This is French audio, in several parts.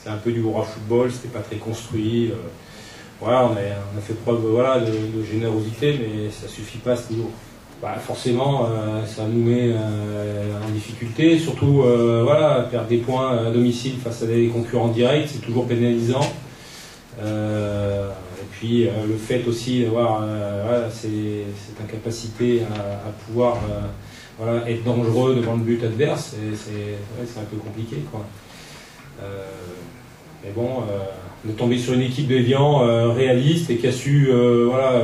c'est un peu du hurrah football, c'était pas très construit. Voilà, on a fait preuve voilà, de générosité, mais ça suffit pas toujours. Bah, forcément, ça nous met en difficulté, surtout voilà, perdre des points à domicile face à des concurrents directs, c'est toujours pénalisant. Et puis le fait aussi d'avoir voilà, cette incapacité à pouvoir voilà, être dangereux devant le but adverse, c'est un peu compliqué, quoi. Mais bon, on est tombé sur une équipe d'Évian réaliste et qui a su, voilà,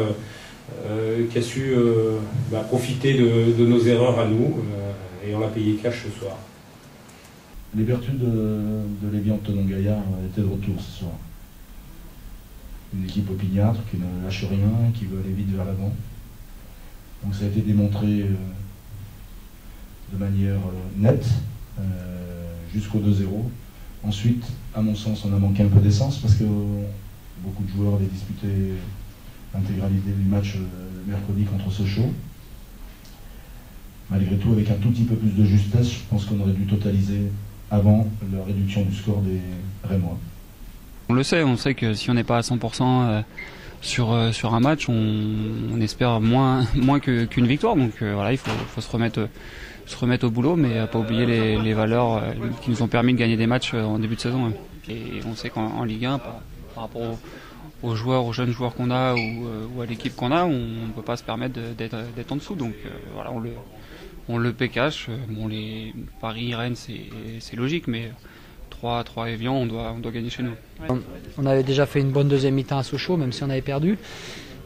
profiter de nos erreurs à nous, et on l'a payé cash ce soir. Les vertus de l'Évian Thonon-Gaillard étaient de retour ce soir. Une équipe opiniâtre qui ne lâche rien, qui veut aller vite vers l'avant. Donc ça a été démontré de manière nette jusqu'au 2-0. Ensuite, à mon sens, on a manqué un peu d'essence parce que beaucoup de joueurs avaient disputé l'intégralité du match mercredi contre Sochaux. Malgré tout, avec un tout petit peu plus de justesse, je pense qu'on aurait dû totaliser avant la réduction du score des Rémois. On le sait, on sait que si on n'est pas à 100% sur un match, on espère moins qu'une victoire. Donc voilà, il faut se remettre au boulot, mais pas oublier les valeurs qui nous ont permis de gagner des matchs en début de saison. Et on sait qu'en Ligue 1, par rapport aux jeunes joueurs qu'on a ou à l'équipe qu'on a, on ne peut pas se permettre d'être en dessous. Donc voilà, on le paie cash. Bon, les Paris-Rennes, c'est logique, mais 3 Évian, on doit gagner chez nous. On avait déjà fait une bonne deuxième mi-temps à Sochaux, même si on avait perdu.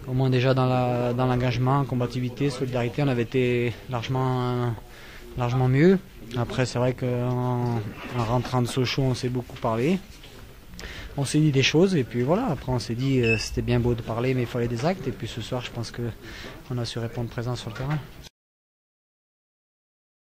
Au moins déjà dans l'engagement, combativité, solidarité, on avait été largement mieux. Après, c'est vrai qu'en rentrant de Sochaux, on s'est beaucoup parlé. On s'est dit des choses et puis voilà, après on s'est dit c'était bien beau de parler mais il fallait des actes. Et puis ce soir, je pense qu'on a su répondre présent sur le terrain.